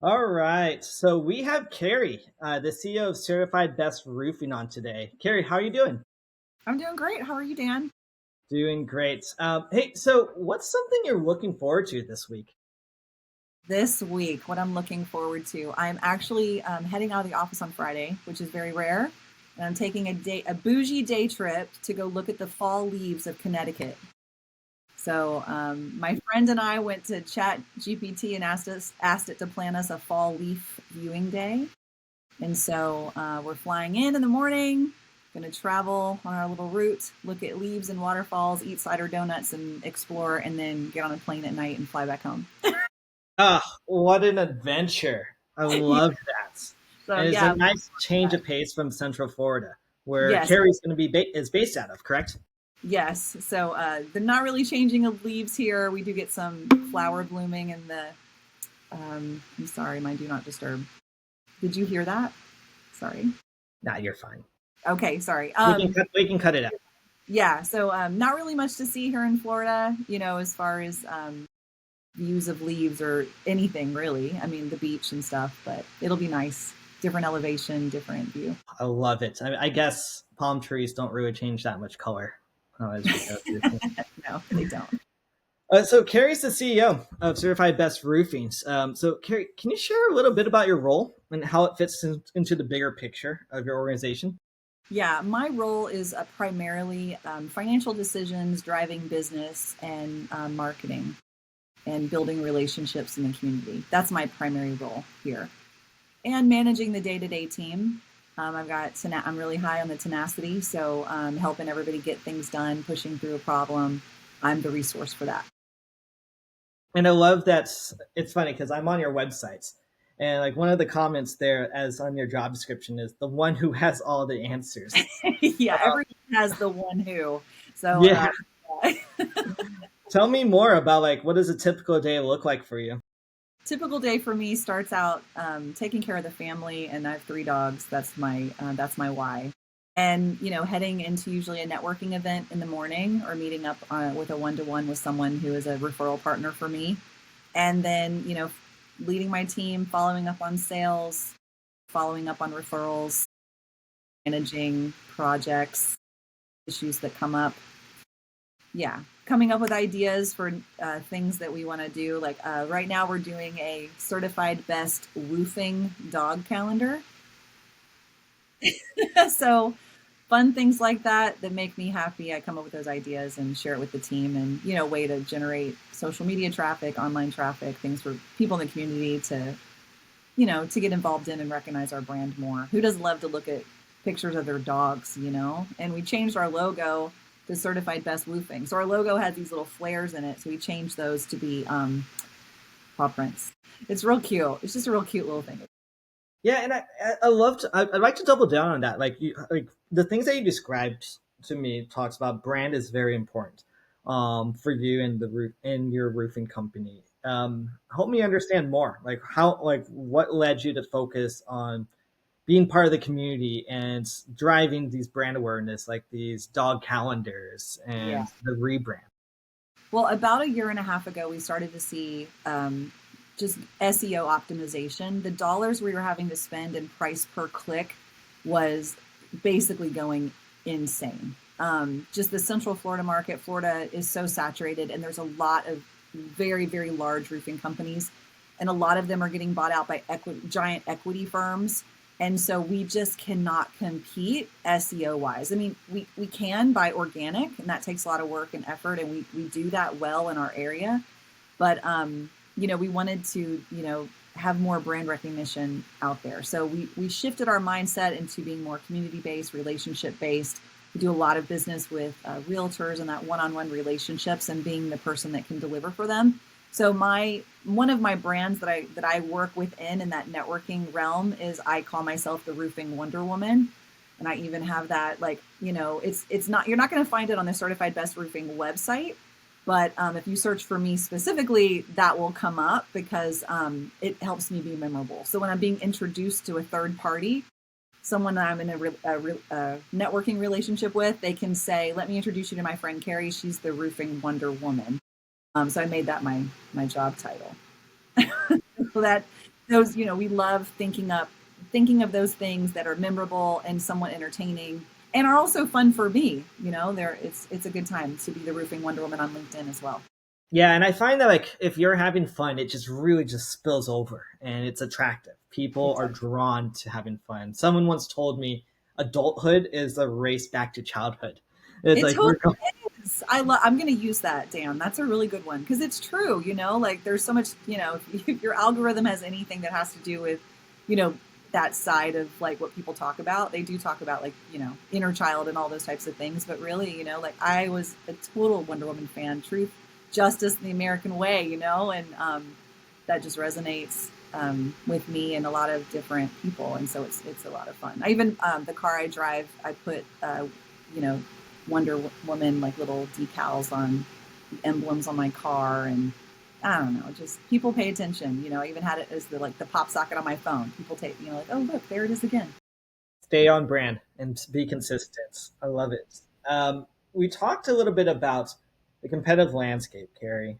All right. So we have Carrie, the CEO of Certified Best Roofing on today. Carrie, how are you doing? I'm doing great. How are you, Dan? Doing great. Hey, so what's something you're looking forward to this week? This week, what I'm looking forward to, I'm actually heading out of the office on Friday, which is very rare. And I'm taking a bougie day trip to go look at the fall leaves of Connecticut. So my friend and I went to Chat GPT and asked it to plan us a fall leaf viewing day. And so we're flying in the morning, going to travel on our little route, look at leaves and waterfalls, eat cider donuts, and explore, and then get on a plane at night and fly back home. Ah, what an adventure. I love that. So And it's yeah, a nice change of pace from Central Florida, where yes, Carrie's going to be is based out of, correct? yes. So they're not really changing of leaves here. We do get some flower blooming in the. I'm sorry, my do not disturb. Did you hear that? Sorry. Nah, you're fine. Okay, sorry. We can cut it out. Yeah. So not really much to see here in Florida. As far as views of leaves or anything really. I mean, the beach and stuff, but it'll be nice. Different elevation, different view. I love it. I guess palm trees don't really change that much color as we go through. No, they don't. So Carrie's the CEO of Certified Best Roofings. So Carrie, can you share a little bit about your role and how it fits into the bigger picture of your organization? Yeah, my role is primarily financial decisions, driving business, and marketing and building relationships in the community. That's my primary role here. And managing the day to day team. I'm really high on the tenacity, so helping everybody get things done, pushing through a problem. I'm the resource for that. And I love that it's funny because I'm on your websites, and like one of the comments there, as on your job description, is the one who has all the answers. Yeah, everyone has the one who. So, Yeah, tell me more about like what does a typical day look like for you? typical day for me starts out taking care of the family, and I have three dogs. That's my why. And heading into usually a networking event in the morning, or meeting up with a one-to-one with someone who is a referral partner for me, and then leading my team, following up on sales, following up on referrals, managing projects, issues that come up. Yeah, coming up with ideas for things that we want to do. Like right now, we're doing a certified best roofing dog calendar. So fun things like that make me happy. I come up with those ideas and share it with the team, and way to generate social media traffic, online traffic, things for people in the community to get involved in and recognize our brand more. Who doesn't love to look at pictures of their dogs? And we changed our logo to certified best roofing. So our logo has these little flares in it. So we changed those to be paw prints. It's real cute. It's just a real cute little thing. Yeah, and I love to I'd like to double down on that. Like you like the things that you described to me talks about brand is very important for you and the roof in your roofing company. Help me understand more. Like how like what led you to focus on being part of the community and driving these brand awareness like these dog calendars Yeah. and the rebrand. Well, about a year and a half ago, we started to see just SEO optimization. The dollars we were having to spend in price per click was basically going insane. Just the Central Florida market, Florida is so saturated, and there's a lot of very, very large roofing companies, and a lot of them are getting bought out by giant equity firms. And so we just cannot compete SEO wise. I mean, we can by organic, and that takes a lot of work and effort, and we do that well in our area. But we wanted to, have more brand recognition out there. So we shifted our mindset into being more community based, relationship based. We do a lot of business with realtors and that one-on-one relationships, and being the person that can deliver for them. So one of my brands that I work within in that networking realm is, I call myself the Roofing Wonder Woman. And I even have that, like, it's not, you're not going to find it on the Certified Best Roofing website, but if you search for me specifically, that will come up because it helps me be memorable. So when I'm being introduced to a third party, someone that I'm in a networking relationship with, they can say, "Let me introduce you to my friend Carrie. She's the Roofing Wonder Woman." So I made that my job title. So those, we love thinking of those things that are memorable and somewhat entertaining and are also fun for me. It's a good time to be the roofing Wonder Woman on LinkedIn as well. Yeah, and I find that like if you're having fun, it just really just spills over and it's attractive. People It are does. drawn to having fun. Someone once told me adulthood is a race back to childhood. It's It like totally we're going. is. I'm going to use that, Dan. That's a really good one because it's true. Like there's so much. If your algorithm has anything that has to do with, you know, that side of like what people talk about, they do talk about like inner child and all those types of things. But really, like I was a total Wonder Woman fan. Truth, justice, the American way. And that just resonates with me and a lot of different people, and so it's a lot of fun. I even the car I drive, I put you know Wonder Woman like little decals on the emblems on my car, and I don't know, just people pay attention. I even had it as the pop socket on my phone. People take like, oh look, there it is again. Stay on brand and be consistent. I love it. We talked a little bit about the competitive landscape, Carrie.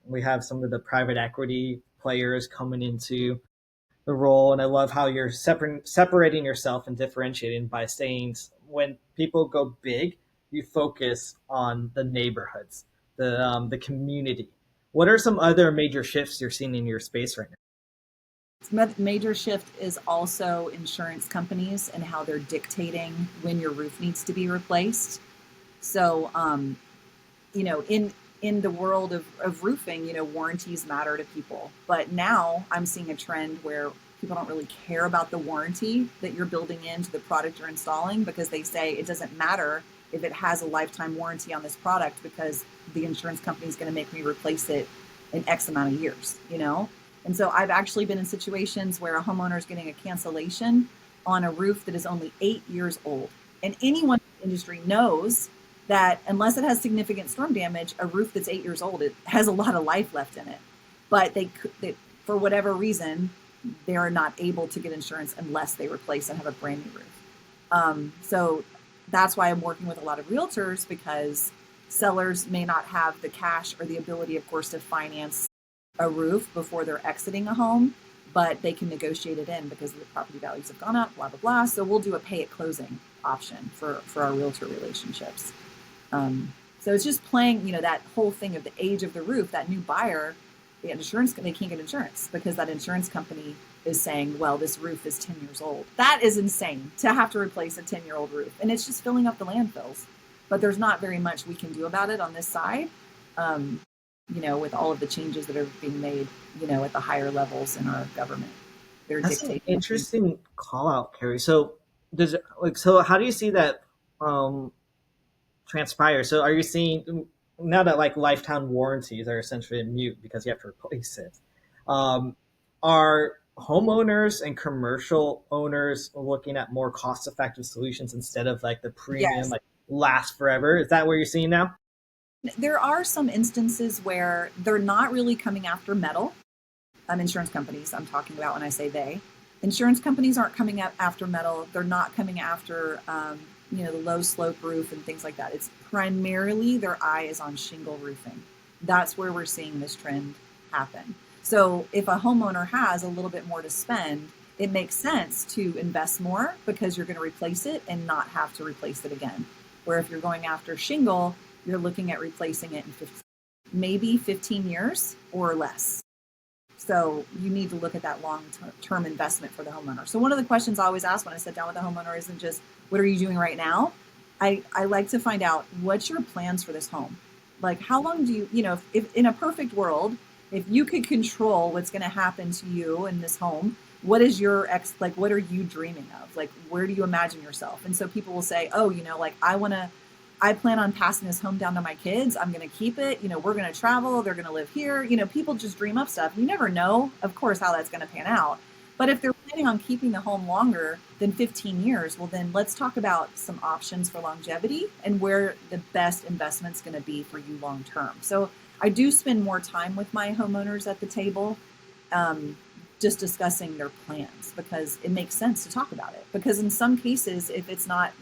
We have some of the private equity players coming into the role, and I love how you're separating yourself and differentiating by saying when people go big, you focus on the neighborhoods, the community. What are some other major shifts you're seeing in your space right Major shift is also insurance companies and how they're dictating when your roof needs to be replaced. So, in the world of roofing, warranties matter to people. But now I'm seeing a trend where people don't really care about the warranty that you're building into the product you're installing because they say it doesn't matter if it has a lifetime warranty on this product because the insurance company is going to make me replace it in X amount of years. And so I've actually been in situations where a homeowner is getting a cancellation on a roof that is only 8 years old. And anyone in the industry knows that unless it has significant storm damage, a roof that's 8 years old, it has a lot of life left in it. But they for whatever reason, they're not able to get insurance unless they replace and have a brand new roof. So that's why I'm working with a lot of realtors because sellers may not have the cash or the ability, of course, to finance a roof before they're exiting a home, but they can negotiate it in because the property values have gone up, blah, blah, blah. So we'll do a pay at closing option for our realtor relationships. So it's just playing, that whole thing of the age of the roof, that new buyer, the insurance, they can't get insurance because that insurance company is saying, well, this roof is 10 years old. That is insane to have to replace a 10-year-old roof. And it's just filling up the landfills. But there's not very much we can do about it on this side, with all of the changes that are being made, at the higher levels in our government. They're now? That's an dictating things. interesting call out, Carrie. So does it, like so? How do you see that transpire? So are you seeing now that like lifetime warranties are essentially a mute because you have to replace it? Um, are homeowners and commercial owners looking at more cost effective solutions instead of like the premium Yes. like last forever? Is that what you're seeing now? There are some instances where they're not really coming after metal. Insurance companies, I'm talking about when I say they. Insurance companies aren't coming after metal. They're not coming after, the low slope roof and things like that. It's primarily their eye is on shingle roofing. That's where we're seeing this trend happen. So if a homeowner has a little bit more to spend, it makes sense to invest more because you're going to replace it and not have to replace it again. Where if you're going after shingle, you're looking at replacing it in maybe 15 years or less. So you need to look at that long-term investment for the homeowner. So one of the questions I always ask when I sit down with the homeowner isn't just, what are you doing right now? I like to find out, what's your plans for this home? Like, how long do if in a perfect world, if you could control what's going to happen to you in this home, what is what are you dreaming of? Like, where do you imagine yourself? And so people will say, oh, I plan on passing this home down to my kids. I'm going to keep it. We're going to travel. They're going to live here. People just dream up stuff. You never know, of course, how that's going to pan out. But if they're planning on keeping the home longer than 15 years, well, then let's talk about some options for longevity and where the best investment's going to be for you long term. So I do spend more time with my homeowners at the table, just discussing their plans because it makes sense to talk about it. Because in some cases, if it's not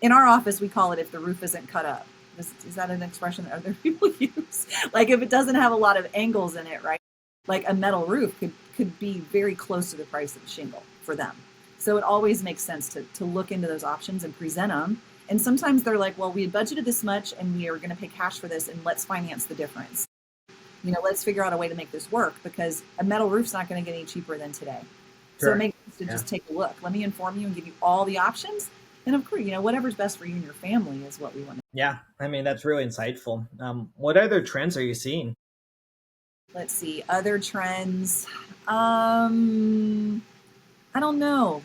in our office, we call it if the roof isn't cut up. Is that an expression that other people use? Like if it doesn't have a lot of angles in it, right? Like a metal roof could could be very close to the price of a shingle for them. So it always makes sense to look into those options and present them. And sometimes they're like, well, we had budgeted this much and we are going to pay cash for this, and let's finance the difference. Let's figure out a way to make this work, because a metal roof's not going to get any cheaper than today. So it Sure. makes sense to just take a look. Let me inform you and give you all the options. And of course, whatever's best for you and your family is what we want to. Yeah, I mean, that's really insightful. What other trends are you seeing? Let's see, other trends. I don't know.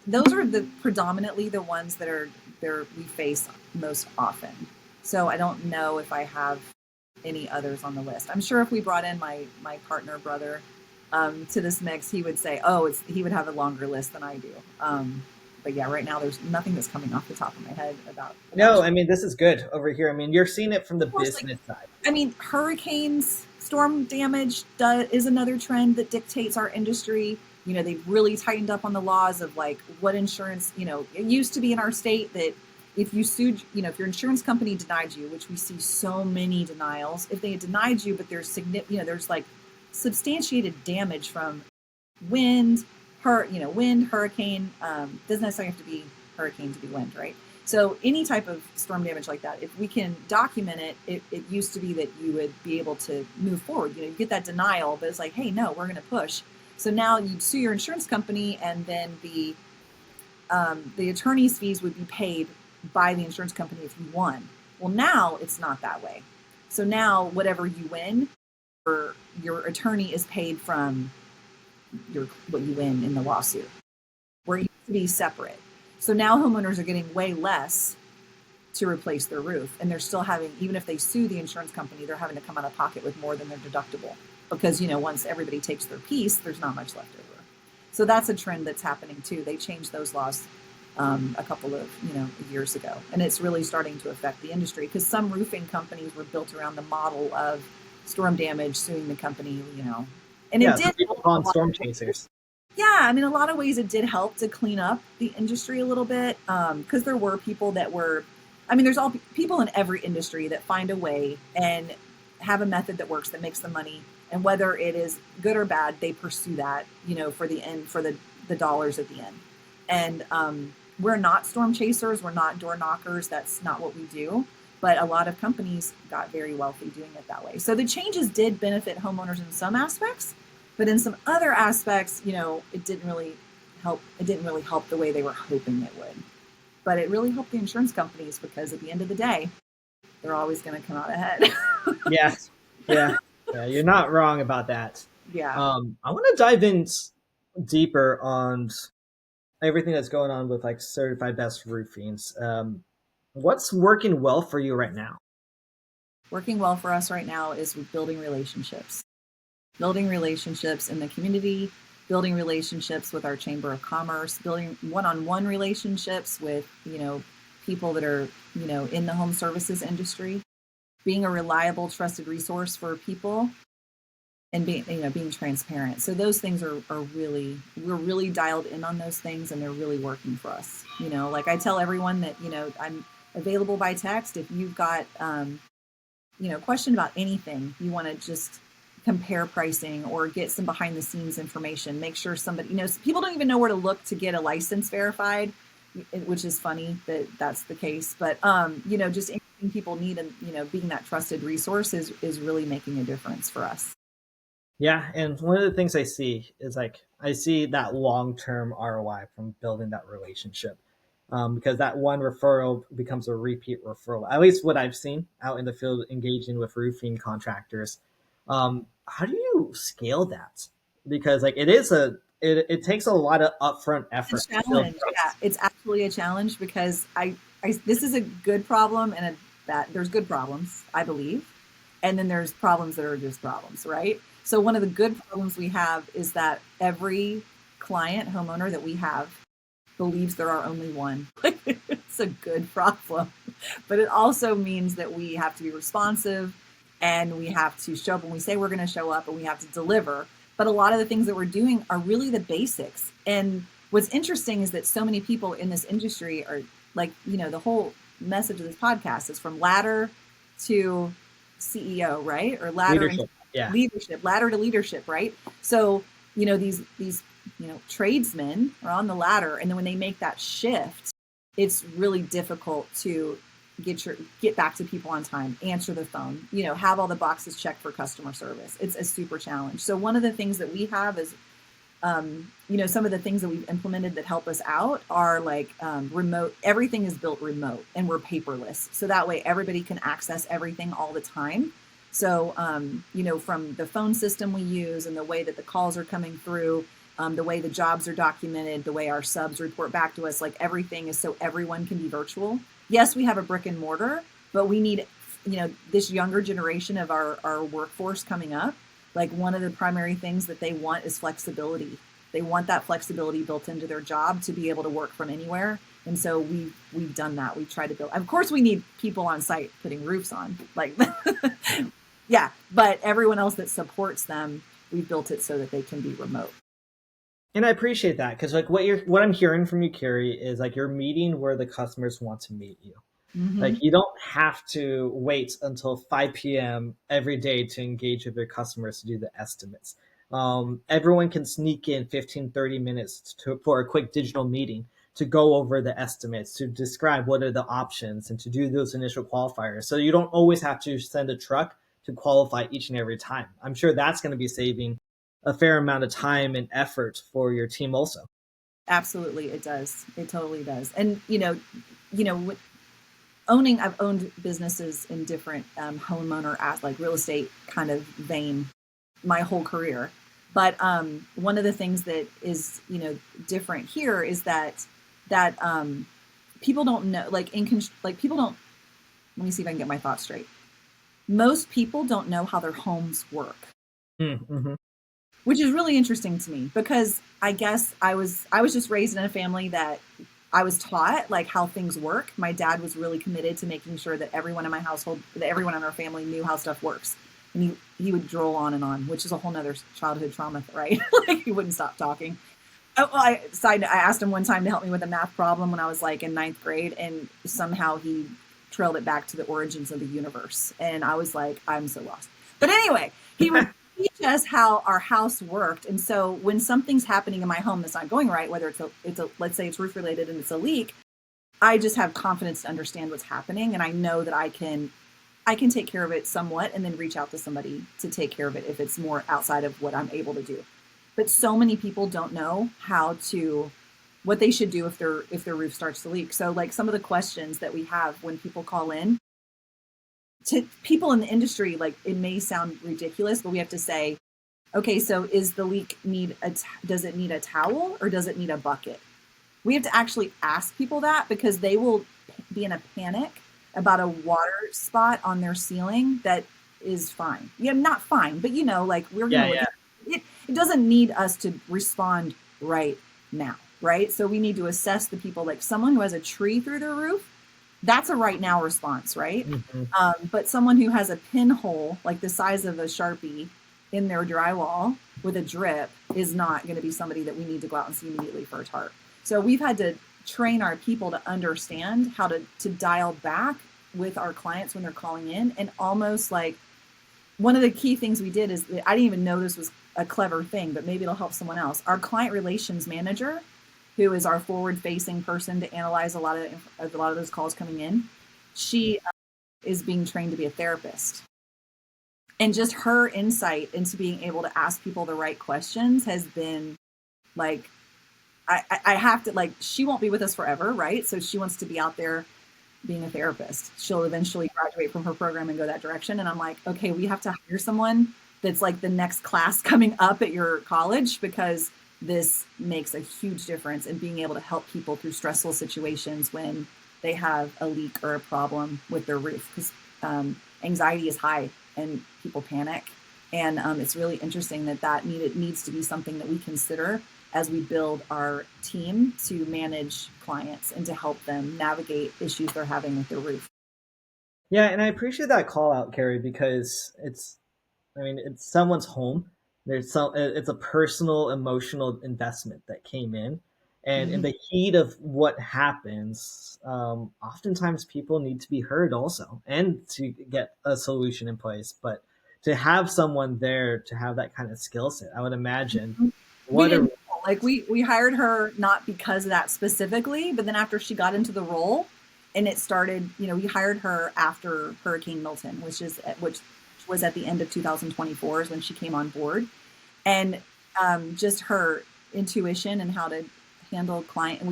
Those are the predominantly the ones that are there we face most often. So I don't know if I have any others on the list. I'm sure if we brought in my partner brother to this mix, he would say, oh, he would have a longer list than I do. But yeah, right now there's nothing that's coming off the top of my head about. No, I mean, this is good over here. I mean, you're seeing it from the business side. I mean, hurricanes, storm damage is another trend that dictates our industry. They've really tightened up on the laws of like what insurance, it used to be in our state that if you sued, if your insurance company denied you, which we see so many denials, if they had denied you, but there's there's like substantiated damage from wind, hurricane, doesn't necessarily have to be hurricane to be wind, right? So any type of storm damage like that, if we can document it, it used to be that you would be able to move forward. You get that denial, but it's like, hey, no, we're going to push. So now you'd sue your insurance company, and then the attorney's fees would be paid by the insurance company if you won. Well, now it's not that way. So now whatever you win, or your attorney is paid from what you win in the lawsuit, where it used to be separate. So now homeowners are getting way less to replace their roof, and they're still having, even if they sue the insurance company, they're having to come out of pocket with more than their deductible, because once everybody takes their piece, there's not much left over. So that's a trend that's happening too. They changed those laws a couple of years ago, and it's really starting to affect the industry, because some roofing companies were built around the model of storm damage suing the company, and Yeah, it so did people call them storm chasers. Yeah, I mean, a lot of ways it did help to clean up the industry a little bit, because there were people that were, there's all people in every industry that find a way and have a method that works, that makes them money, and whether it is good or bad, they pursue that, for the end, for the dollars at the end. And we're not storm chasers, we're not door knockers, that's not what we do. But a lot of companies got very wealthy doing it that way. So the changes did benefit homeowners in some aspects, but in some other aspects, it didn't really help. It didn't really help the way they were hoping it would. But it really helped the insurance companies, because at the end of the day, they're always going to come out ahead. Yeah, yeah, yeah. You're not wrong about that. Yeah. I want to dive in deeper on everything that's going on with like certified best roofings. What's working well for you right now? Working well for us right now is with building relationships in the community, building relationships with our Chamber of Commerce, building one-on-one relationships with, people that are, in the home services industry, being a reliable, trusted resource for people, and being transparent. So those things are really, we're really dialed in on those things, and they're really working for us. Like I tell everyone that, I'm available by text. If you've got, question about anything, you want to just compare pricing or get some behind the scenes information, make sure somebody, people don't even know where to look to get a license verified, which is funny that that's the case. But, just anything people need, and, being that trusted resource is really making a difference for us. Yeah, and one of the things I see is like I see that long-term ROI from building that relationship, because that one referral becomes a repeat referral. At least what I've seen out in the field engaging with roofing contractors. How do you scale that? Because like it takes a lot of upfront effort It's a to build challenge. Yeah, trust. it's absolutely a challenge, because this is a good problem and a bad. There's good problems, I believe, and then there's problems that are just problems, right? So one of the good problems we have is that every client, homeowner that we have, believes they're our only one. It's a good problem, but it also means that we have to be responsive, and we have to show up when we say we're going to show up, and we have to deliver. But a lot of the things that we're doing are really the basics. And what's interesting is that so many people in this industry are like, the whole message of this podcast is from ladder to CEO, right? Or ladder and Leadership. Yeah. leadership, ladder to leadership, right? So these tradesmen are on the ladder, and then when they make that shift, it's really difficult to get back to people on time, answer the phone, have all the boxes checked for customer service. It's a super challenge. So one of the things that we have is some of the things that we've implemented that help us out are like remote. Everything is built remote, and we're paperless. So that way everybody can access everything all the time. So, from the phone system we use and the way that the calls are coming through, the way the jobs are documented, the way our subs report back to us, like everything is so everyone can be virtual. Yes, we have a brick and mortar, but we need, this younger generation of our workforce coming up. Like one of the primary things that they want is flexibility. They want that flexibility built into their job to be able to work from anywhere. And so we've done that. We've tried to build. Of course, we need people on site putting roofs on, like, yeah. But everyone else that supports them, we've built it so that they can be remote. And I appreciate that because like what I'm hearing from you, Carrie, is like you're meeting where the customers want to meet you. Mm-hmm. Like you don't have to wait until 5 p.m. every day to engage with your customers to do the estimates. Everyone can sneak in 15, 30 minutes for a quick digital meeting to go over the estimates, to describe what are the options, and to do those initial qualifiers. So you don't always have to send a truck to qualify each and every time. I'm sure that's going to be saving a fair amount of time and effort for your team also. Absolutely, it does. It totally does. And I've owned businesses in different homeowner as like real estate kind of vein my whole career. But one of the things that is different here is that people don't know, like like people don't. Let me see if I can get my thoughts straight. Most people don't know how their homes work, Mm-hmm. which is really interesting to me because I guess I was just raised in a family that I was taught like how things work. My dad was really committed to making sure that everyone in my household, that everyone in our family knew how stuff works. And he would droll on and on, which is a whole nother childhood trauma, right? Like he wouldn't stop talking. I asked him one time to help me with a math problem when I was like in ninth grade, and somehow he trailed it back to the origins of the universe. And I was like, I'm so lost. But anyway, he would teach us how our house worked. And so when something's happening in my home that's not going right, whether it's a let's say it's roof related and it's a leak, I just have confidence to understand what's happening, and I know that I can take care of it somewhat and then reach out to somebody to take care of it if it's more outside of what I'm able to do. But so many people don't know what they should do if their roof starts to leak. So like some of the questions that we have when people call in to people in the industry, like it may sound ridiculous, but we have to say, okay, so is the leak does it need a towel or does it need a bucket? We have to actually ask people that because they will be in a panic about a water spot on their ceiling that is fine. Yeah, not fine, but like we're going Yeah, to look yeah. at it. It doesn't need us to respond right now, right? So we need to assess the people, like someone who has a tree through their roof, that's a right now response, right? Mm-hmm. But someone who has a pinhole, like the size of a Sharpie in their drywall with a drip is not going to be somebody that we need to go out and see immediately for a tarp. So we've had to train our people to understand how to dial back with our clients when they're calling in, and almost like one of the key things we did is that I didn't even know this was a clever thing, but maybe it'll help someone else. Our client relations manager, who is our forward facing person to analyze a lot of those calls coming in, she is being trained to be a therapist. And just her insight into being able to ask people the right questions has been like, I have to, like, she won't be with us forever, right? So she wants to be out there being a therapist. She'll eventually graduate from her program and go that direction. And I'm like, okay, we have to hire someone that's like the next class coming up at your college, because this makes a huge difference in being able to help people through stressful situations when they have a leak or a problem with their roof. Because anxiety is high and people panic. And it's really interesting that needs to be something that we consider as we build our team to manage clients and to help them navigate issues they're having with their roof. Yeah, and I appreciate that call out, Carrie, because I mean, it's someone's home. It's a personal, emotional investment that came in, and in Mm-hmm. the heat of what happens, oftentimes people need to be heard also, and to get a solution in place. But to have someone there to have that kind of skill set, I would imagine. We What a didn't know. Like we hired her not because of that specifically, but then after she got into the role and it started, we hired her after Hurricane Milton, which was at the end of 2024 is when she came on board. And just her intuition and how to handle client.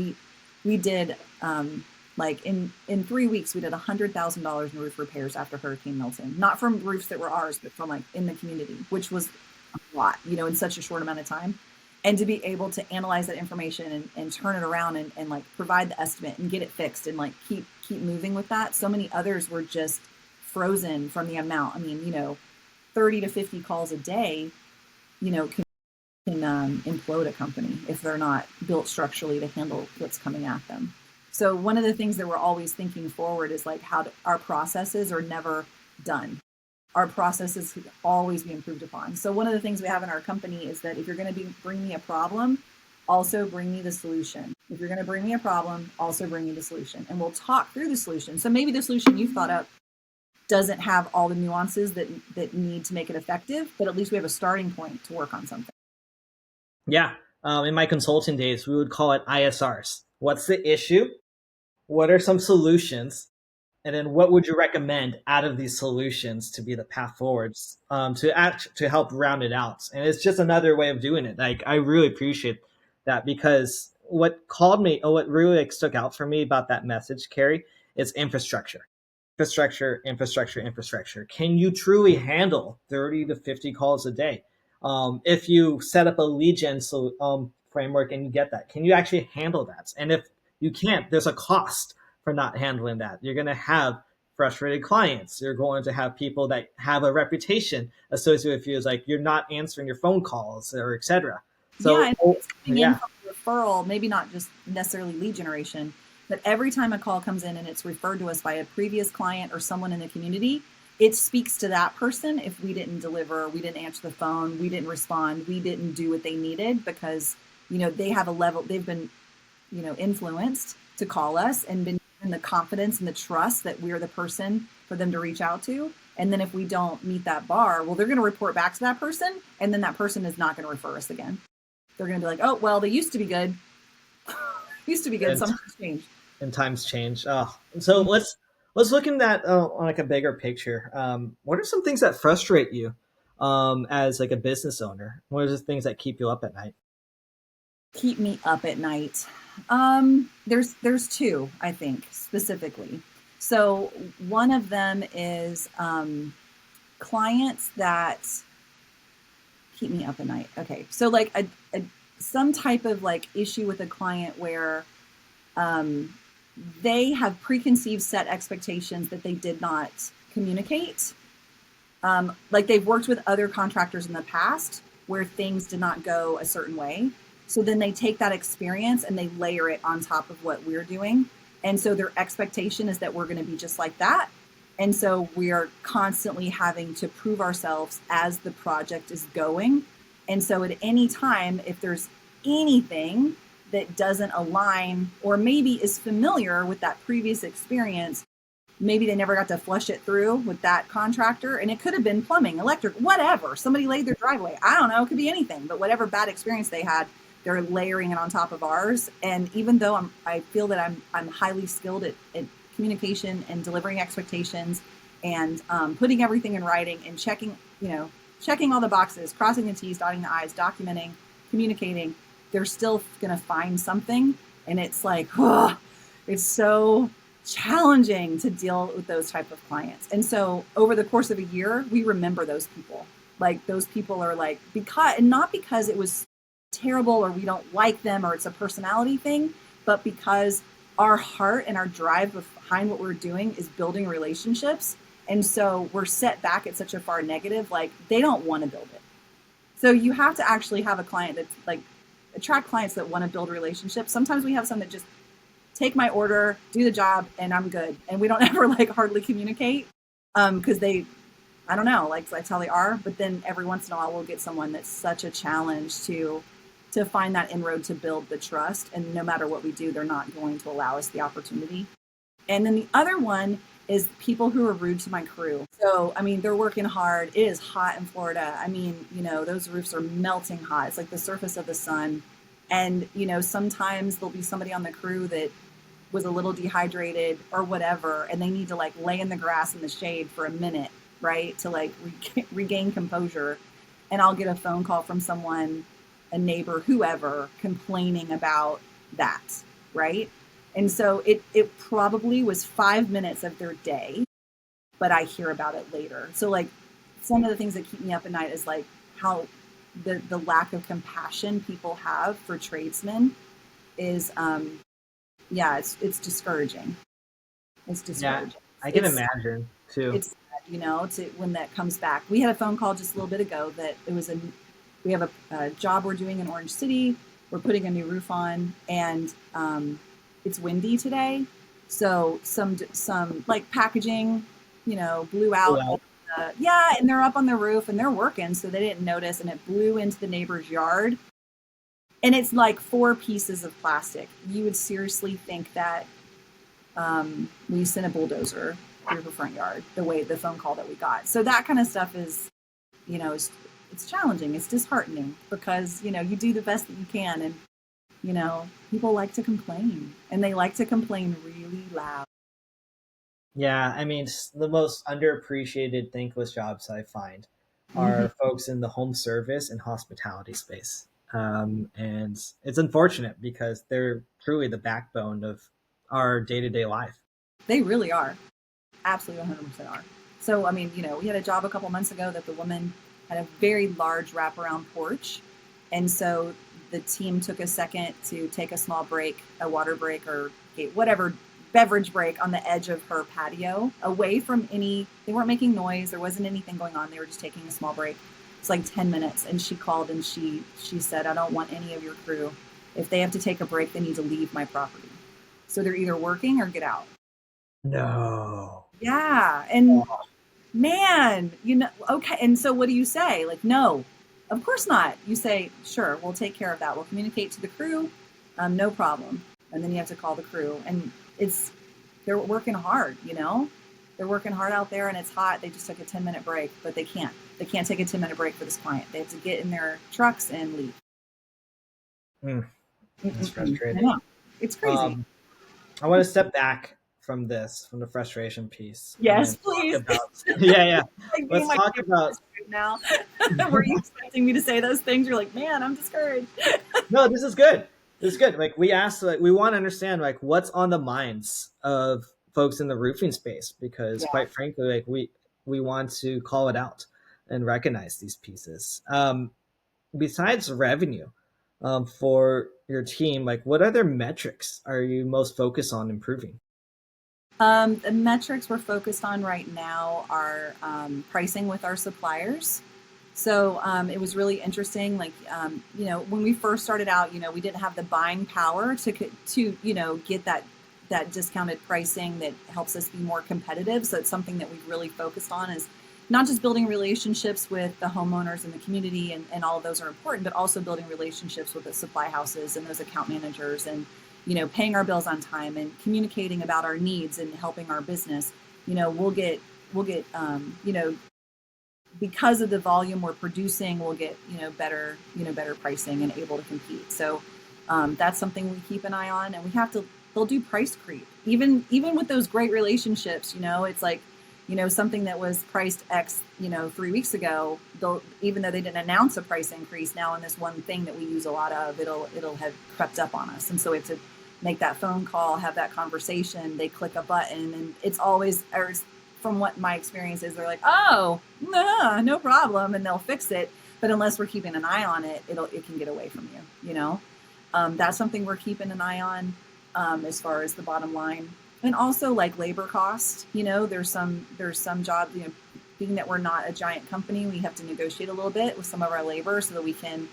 We did like in 3 weeks we did $100,000 in roof repairs after Hurricane Milton, not from roofs that were ours, but from like in the community, which was a lot, in such a short amount of time. And to be able to analyze that information and turn it around and like provide the estimate and get it fixed and like keep moving with that. So many others were just frozen from the amount. I mean, 30 to 50 calls a day, can implode a company if they're not built structurally to handle what's coming at them. So one of the things that we're always thinking forward is like our processes are never done. Our processes could always be improved upon. So one of the things we have in our company is that if you're going to bring me a problem, also bring me the solution. If you're going to bring me a problem, also bring me the solution, and we'll talk through the solution. So maybe the solution you thought up doesn't have all the nuances that need to make it effective, but at least we have a starting point to work on something. Yeah. In my consulting days, we would call it ISRs. What's the issue? What are some solutions? And then what would you recommend out of these solutions to be the path forwards to help round it out? And it's just another way of doing it. Like I really appreciate that because what really like stuck out for me about that message, Carrie, is infrastructure. Infrastructure. Can you truly handle 30 to 50 calls a day? If you set up a lead gen framework and you get that, can you actually handle that? And if you can't, there's a cost for not handling that. You're going to have frustrated clients. You're going to have people that have a reputation associated with you as like you're not answering your phone calls or etc. Yeah, So and it's coming in yeah, from referral, maybe not just necessarily lead generation, but every time a call comes in and it's referred to us by a previous client or someone in the community, it speaks to that person if we didn't deliver, we didn't answer the phone, we didn't respond, we didn't do what they needed because, they have a level, they've been, influenced to call us and been given the confidence and the trust that we're the person for them to reach out to. And then if we don't meet that bar, well, they're going to report back to that person. And then that person is not going to refer us again. They're going to be like, oh, well, they used to be good. Used to be good. and, Something's changed. and times change. So let's look in that on like a bigger picture. What are some things that frustrate you as like a business owner? What are the things that keep you up at night? Keep me up at night. There's two, I think, specifically. So one of them is clients that keep me up at night. Okay, so like some type of like issue with a client where they have preconceived set expectations that they did not communicate. Like they've worked with other contractors in the past where things did not go a certain way. So then they take that experience and they layer it on top of what we're doing. And so their expectation is that we're going to be just like that. And so we are constantly having to prove ourselves as the project is going. And so at any time, if there's anything that doesn't align or maybe is familiar with that previous experience, maybe they never got to flush it through with that contractor. And it could have been plumbing, electric, whatever. Somebody laid their driveway. I don't know. It could be anything. But whatever bad experience they had, they're layering it on top of ours. And even though I feel that I'm highly skilled at communication and delivering expectations and putting everything in writing and checking all the boxes, crossing the T's, dotting the I's, documenting, communicating, they're still going to find something. And it's like, it's so challenging to deal with those type of clients. And so over the course of a year, we remember those people. Like those people are like, not because it was terrible or we don't like them or it's a personality thing, but because our heart and our drive behind what we're doing is building relationships. And so we're set back at such a far negative, like they don't want to build it. So you have to actually have a client that's like attract clients that want to build relationships. Sometimes we have some that just take my order, do the job, and I'm good. And we don't ever like hardly communicate because I don't know, like that's how they are. But then every once in a while we'll get someone that's such a challenge to find that inroad to build the trust. And no matter what we do, they're not going to allow us the opportunity. And then the other one is people who are rude to my crew. So, I mean, they're working hard. It is hot in Florida. I mean, those roofs are melting hot. It's like the surface of the sun. And, sometimes there'll be somebody on the crew that was a little dehydrated or whatever, and they need to like lay in the grass in the shade for a minute, right? To like regain composure. And I'll get a phone call from someone, a neighbor, whoever, complaining about that, right? And so it probably was 5 minutes of their day, but I hear about it later. So like some of the things that keep me up at night is like how the lack of compassion people have for tradesmen is yeah, it's discouraging. It's Yeah, discouraging. I can It's imagine too. it's to when that comes back. We had a phone call just a little bit ago that it was we have a job we're doing in Orange City. We're putting a new roof on, and it's windy today, so some like packaging, blew out. Well, Yeah, and they're up on the roof and they're working, so they didn't notice, and it blew into the neighbor's yard. And it's like 4 pieces of plastic. You would seriously think that we sent a bulldozer through the front yard, the phone call that we got. So that kind of stuff is, it's challenging. It's disheartening because, you do the best that you can. And, people like to complain, and they like to complain really loud. yeah, I mean, the most underappreciated, thankless jobs I find Mm-hmm. are folks in the home service and hospitality space. And it's unfortunate because they're truly the backbone of our day to day life. They really are. Absolutely 100% are. So, I mean, we had a job a couple months ago that the woman had a very large wraparound porch. And so the team took a second to take a small break, a water break or whatever beverage break on the edge of her patio away from they weren't making noise. There wasn't anything going on. They were just taking a small break. It's like 10 minutes. And she called and she said, I don't want any of your crew. If they have to take a break, they need to leave my property. So they're either working or get out. No. Yeah. And man, okay. And so what do you say? Like, no, of course not. You say, sure, we'll take care of that. We'll communicate to the crew. No problem. And then you have to call the crew. And they're working hard, They're working hard out there and it's hot. They just took a 10-minute break, but they can't. They can't take a 10-minute break for this client. They have to get in their trucks and leave. Mm, that's I frustrating. know. It's crazy. Um, I want to step back from the frustration piece, Yes, and talk please. about, yeah, yeah. Like being Let's my talk about, therapist right now. Were you expecting me to say those things? You're like, man, I'm discouraged. no, this is good. This is good. Like we asked, like we want to understand like what's on the minds of folks in the roofing space because Yeah. quite frankly, like we want to call it out and recognize these pieces. Besides revenue, for your team, like what other metrics are you most focused on improving? The metrics we're focused on right now are pricing with our suppliers. So it was really interesting. Like, when we first started out, we didn't have the buying power to get that discounted pricing that helps us be more competitive. So it's something that we've really focused on is not just building relationships with the homeowners in the community, and all of those are important, but also building relationships with the supply houses and those account managers, and paying our bills on time and communicating about our needs and helping our business. We'll get because of the volume we're producing, we'll get better pricing and able to compete. So that's something we keep an eye on, and they'll do price creep even with those great relationships. It's like something that was priced X 3 weeks ago, they'll, even though they didn't announce a price increase, now on this one thing that we use a lot of, it'll have crept up on us, and so we have to make that phone call, have that conversation. They click a button, and it's always, or from what my experience is, they're like, oh, nah, no problem, and they'll fix it. But unless we're keeping an eye on it, it can get away from you. That's something we're keeping an eye on, as far as the bottom line. And also like labor cost, there's some jobs, being that we're not a giant company, we have to negotiate a little bit with some of our labor so that we can,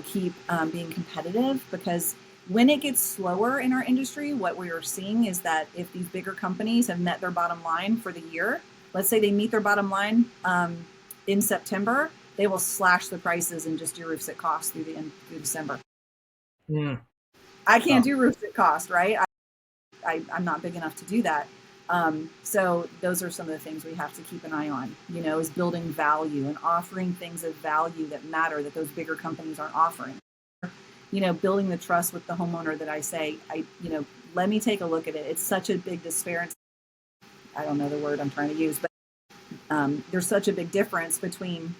keep being competitive. Because when it gets slower in our industry, what we are seeing is that if these bigger companies have met their bottom line for the year, let's say they meet their bottom line in September, they will slash the prices and just do roofs at cost through December. Mm. I can't Oh, do roofs at cost, right? I'm not big enough to do that. So those are some of the things we have to keep an eye on, is building value and offering things of value that matter that those bigger companies aren't offering. Building the trust with the homeowner that I say, let me take a look at it. It's such a big disparity. I don't know the word I'm trying to use, but there's such a big difference between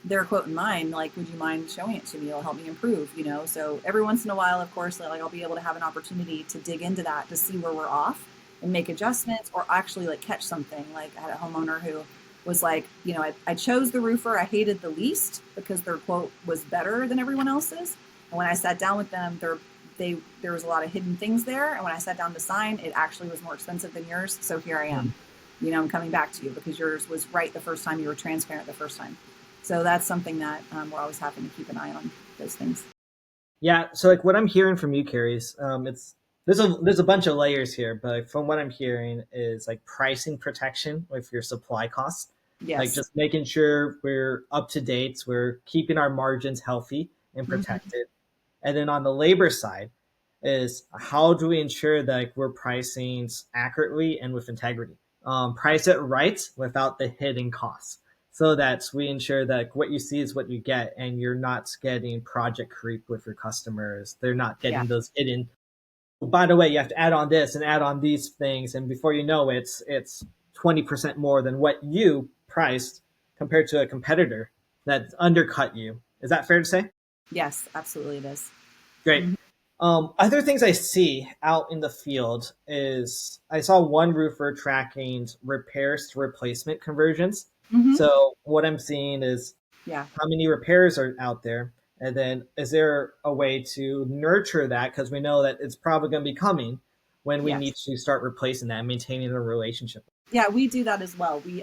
their quote and mine. Like, would you mind showing it to me? It'll help me improve, So every once in a while, of course, like I'll be able to have an opportunity to dig into that to see where we're off and make adjustments, or actually like catch something. Like I had a homeowner who was like, I chose the roofer I hated the least because their quote was better than everyone else's. And when I sat down with them, there was a lot of hidden things there. And when I sat down to sign, it actually was more expensive than yours. So here I am. I'm coming back to you because yours was right the first time, you were transparent the first time. So that's something that we're always having to keep an eye on, those things. Yeah. So like what I'm hearing from you, Carrie, is it's there's a bunch of layers here, but from what I'm hearing is like pricing protection with your supply costs, like Yes. just making sure we're up to date, we're keeping our margins healthy and Mm-hmm. protected. And then on the labor side is how do we ensure that we're pricing accurately and with integrity? Price it right without the hidden costs so that we ensure that what you see is what you get and you're not getting project creep with your customers. They're not Yeah. getting those hidden. By the way, you have to add on this and add on these things. And before you know it, it's 20% more than what you priced compared to a competitor that undercut you. Is that fair to say? Yes, absolutely it is. Great. Mm-hmm. Other things I see out in the field is I saw one roofer tracking repairs to replacement conversions. Mm-hmm. So what I'm seeing is Yeah. how many repairs are out there, and then is there a way to nurture that because we know that it's probably going to be coming when we need Yes. to start replacing that and maintaining a relationship. Yeah, we do that as well. We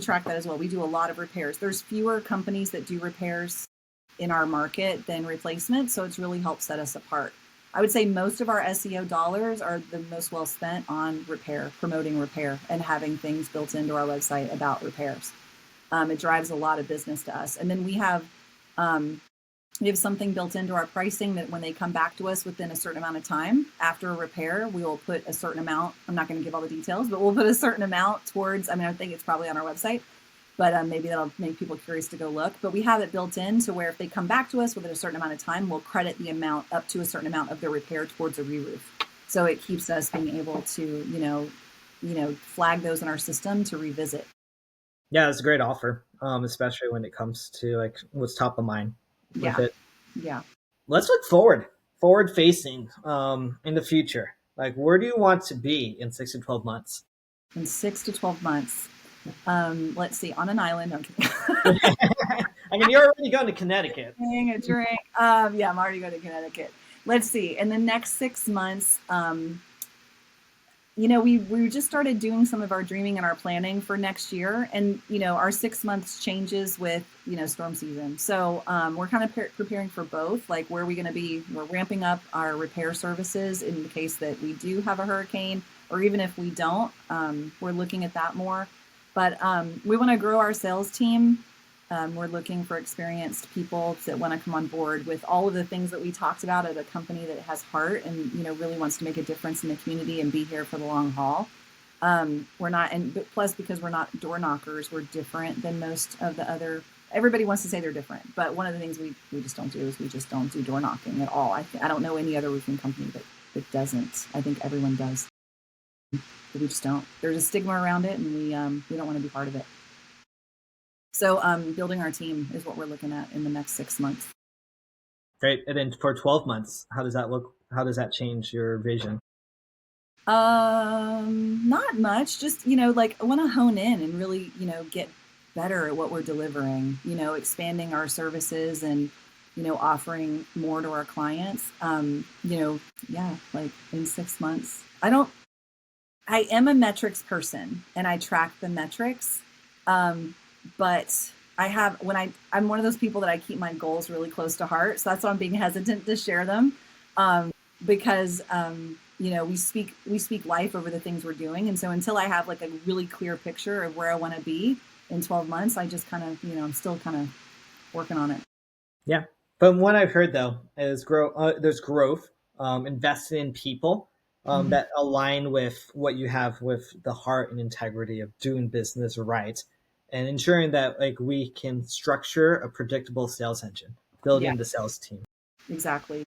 track that as well. We do a lot of repairs. There's fewer companies that do repairs in our market than replacement, so it's really helped set us apart. I would say most of our SEO dollars are the most well spent on repair, promoting repair, and having things built into our website about repairs. It drives a lot of business to us. And then um, we have something built into our pricing that when they come back to us within a certain amount of time after a repair, we will put a certain amount. I'm not going to give all the details, but we'll put a certain amount towards. I think it's probably on our website, but maybe that'll make people curious to go look. But we have it built in to where if they come back to us within a certain amount of time, we'll credit the amount up to a certain amount of the repair towards a re-roof. So it keeps us being able to, flag those in our system to revisit. Yeah, it's a great offer, especially when it comes to like what's top of mind with Yeah, it. yeah. Let's look forward facing in the future. Like, where do you want to be in 6 to 12 months? In 6 to 12 months. Let's see, on an island. Okay. I mean, you're already going to Connecticut. Having a drink. Yeah, I'm already going to Connecticut. Let's see. In the next 6 months, we just started doing some of our dreaming and our planning for next year, and our 6 months changes with storm season. So we're kind of preparing for both. Like, where are we going to be? We're ramping up our repair services in the case that we do have a hurricane, or even if we don't, we're looking at that more. But we want to grow our sales team. We're looking for experienced people that want to come on board with all of the things that we talked about at a company that has heart and really wants to make a difference in the community and be here for the long haul. We're not, and plus because we're not door knockers, we're different than most of the other. Everybody wants to say they're different, but one of the things we just don't do is we just don't do door knocking at all. I don't know any other roofing company that doesn't. I think everyone does, but we just don't. There's a stigma around it, and we don't want to be part of it. So building our team is what we're looking at in the next 6 months. Great. And then for 12 months, how does that look? How does that change your vision? Not much. Just like I want to hone in and really get better at what we're delivering. Expanding our services and offering more to our clients. Yeah, like in 6 months. I am a metrics person and I track the metrics. But I have I'm one of those people that I keep my goals really close to heart. So that's why I'm being hesitant to share them. Because we speak life over the things we're doing. And so until I have like a really clear picture of where I want to be in 12 months, I just kind of, I'm still kind of working on it. Yeah. From what I've heard, though, is there's growth, invested in people, Mhm. that align with what you have with the heart and integrity of doing business right and ensuring that like we can structure a predictable sales engine, Yeah, building the sales team. exactly.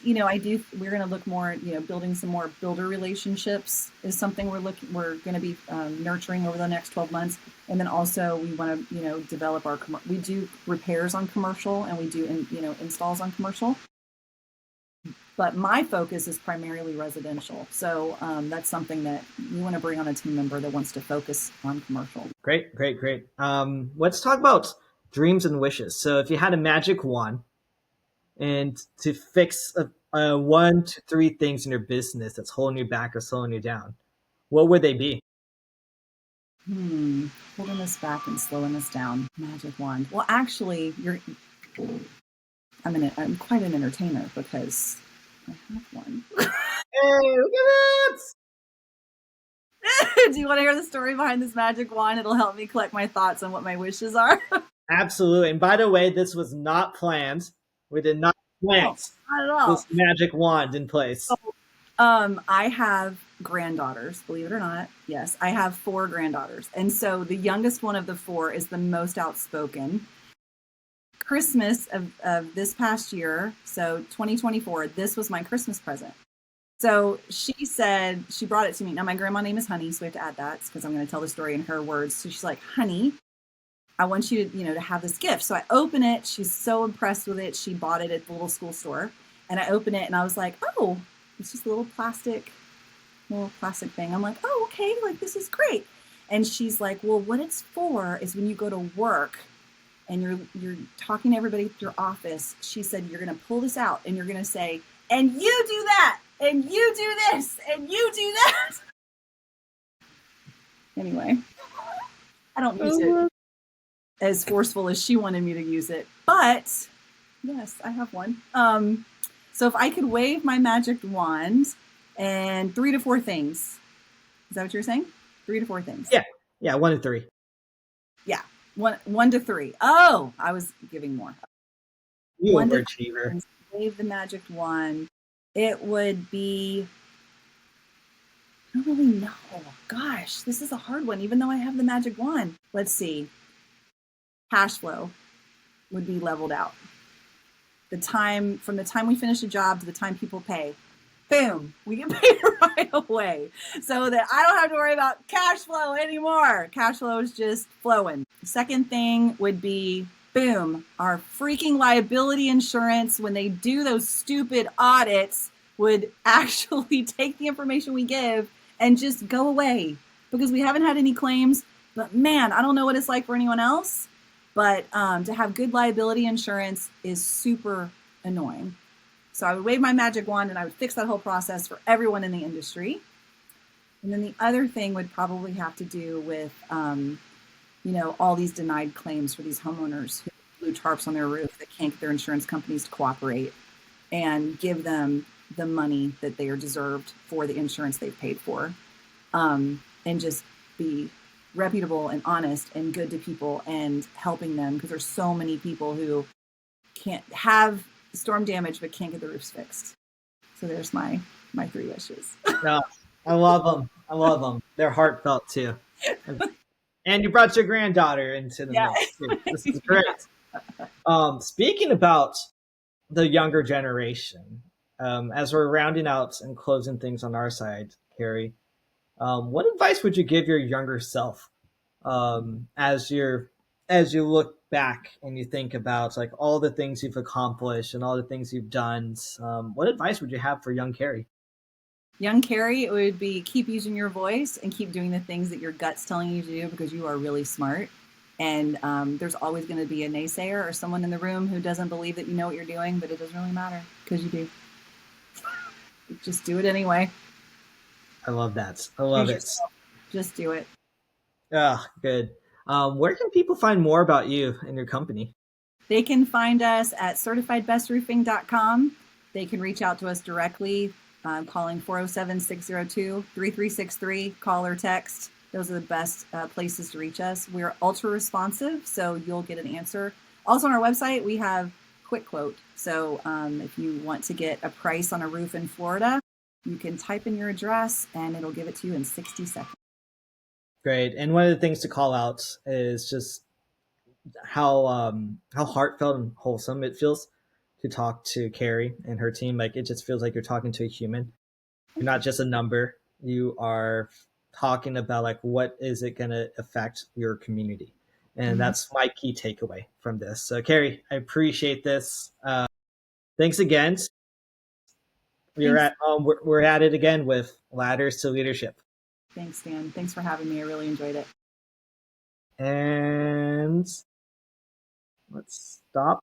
We're going to look more, building some more builder relationships is something we're going to be nurturing over the next 12 months. And then also we want to, develop we do repairs on commercial and we do, installs on commercial. But my focus is primarily residential. So that's something that we want to bring on a team member that wants to focus on commercial. Great, great, great. Let's talk about dreams and wishes. So if you had a magic wand and to fix one to three things in your business that's holding you back or slowing you down, what would they be? Holding us back and slowing us down. Magic wand. Well, actually, I'm quite an entertainer because I have one. Hey, look at Do you want to hear the story behind this magic wand? It'll help me collect my thoughts on what my wishes are. absolutely. And by the way, this was not planned. We did not No, plant not at all. this magic wand in place. So, I have granddaughters, believe it or not. Yes, I have 4 granddaughters. And so the youngest one of the 4 is the most outspoken. Christmas of this past year, so 2024, this was my Christmas present. So she said, she brought it to me. Now, my grandma name is Honey, so we have to add that because I'm going to tell the story in her words. So she's like, Honey, I want you to, to have this gift. So I open it. She's so impressed with it. She bought it at the little school store. And I open it and I was like, oh, it's just a little plastic thing. I'm like, oh, okay, like this is great. And she's like, well, what it's for is when you go to work and you're talking to everybody at your office, she said, you're going to pull this out and you're going to say, and you do that, and you do this, and you do that. Anyway, I don't use it as forceful as she wanted me to use it, but yes, I have one. So if I could wave my magic wand and 3 to 4 things, is that what you're saying? 3 to 4 things. Yeah, yeah, one to three. Yeah, one to 3. Oh, I was giving more. You One to overachiever. wave the magic wand. It would be, I don't really know. Gosh, this is a hard one, even though I have the magic wand. Let's see. Cash flow would be leveled out. From the time we finish a job to the time people pay, boom, we get paid right away. So that I don't have to worry about cash flow anymore. Cash flow is just flowing. The second thing would be, boom, our freaking liability insurance, when they do those stupid audits, would actually take the information we give and just go away because we haven't had any claims. But man, I don't know what it's like for anyone else. But to have good liability insurance is super annoying. So I would wave my magic wand and I would fix that whole process for everyone in the industry. And then the other thing would probably have to do with, all these denied claims for these homeowners who blew tarps on their roof that can't get their insurance companies to cooperate and give them the money that they are deserved for the insurance they've paid for, and just be reputable and honest and good to people and helping them because there's so many people who can't have storm damage but can't get the roofs fixed. So there's my 3 wishes. No, I love them. I love them. They're heartfelt too. And you brought your granddaughter into the Yeah. mix too. This is great. Speaking about the younger generation, as we're rounding out and closing things on our side, Carrie, what advice would you give your younger self as you look back and you think about like all the things you've accomplished and all the things you've done? What advice would you have for young Carrie? Young Carrie, it would be keep using your voice and keep doing the things that your gut's telling you to do because you are really smart. And there's always going to be a naysayer or someone in the room who doesn't believe that you know what you're doing, but it doesn't really matter because you do. Just do it anyway. I love that. I love it. Just do it. Ah, good. Where can people find more about you and your company? They can find us at certifiedbestroofing.com. They can reach out to us directly, calling 407-602-3363, call or text. Those are the best places to reach us. We're ultra responsive, so you'll get an answer. Also on our website, we have quick quote. So if you want to get a price on a roof in Florida, You can type in your address and it'll give it to you in 60 seconds. Great. And one of the things to call out is just how heartfelt and wholesome it feels to talk to Carrie and her team. Like it just feels like you're talking to a human. You're not just a number. You are talking about like what is it going to affect your community, and Mm-hmm. that's my key takeaway from this. So Carrie, I appreciate this. Thanks again. Thanks. We're at it again with ladders to leadership, Thanks, Dan. Thanks for having me. I really enjoyed it. and let's stop.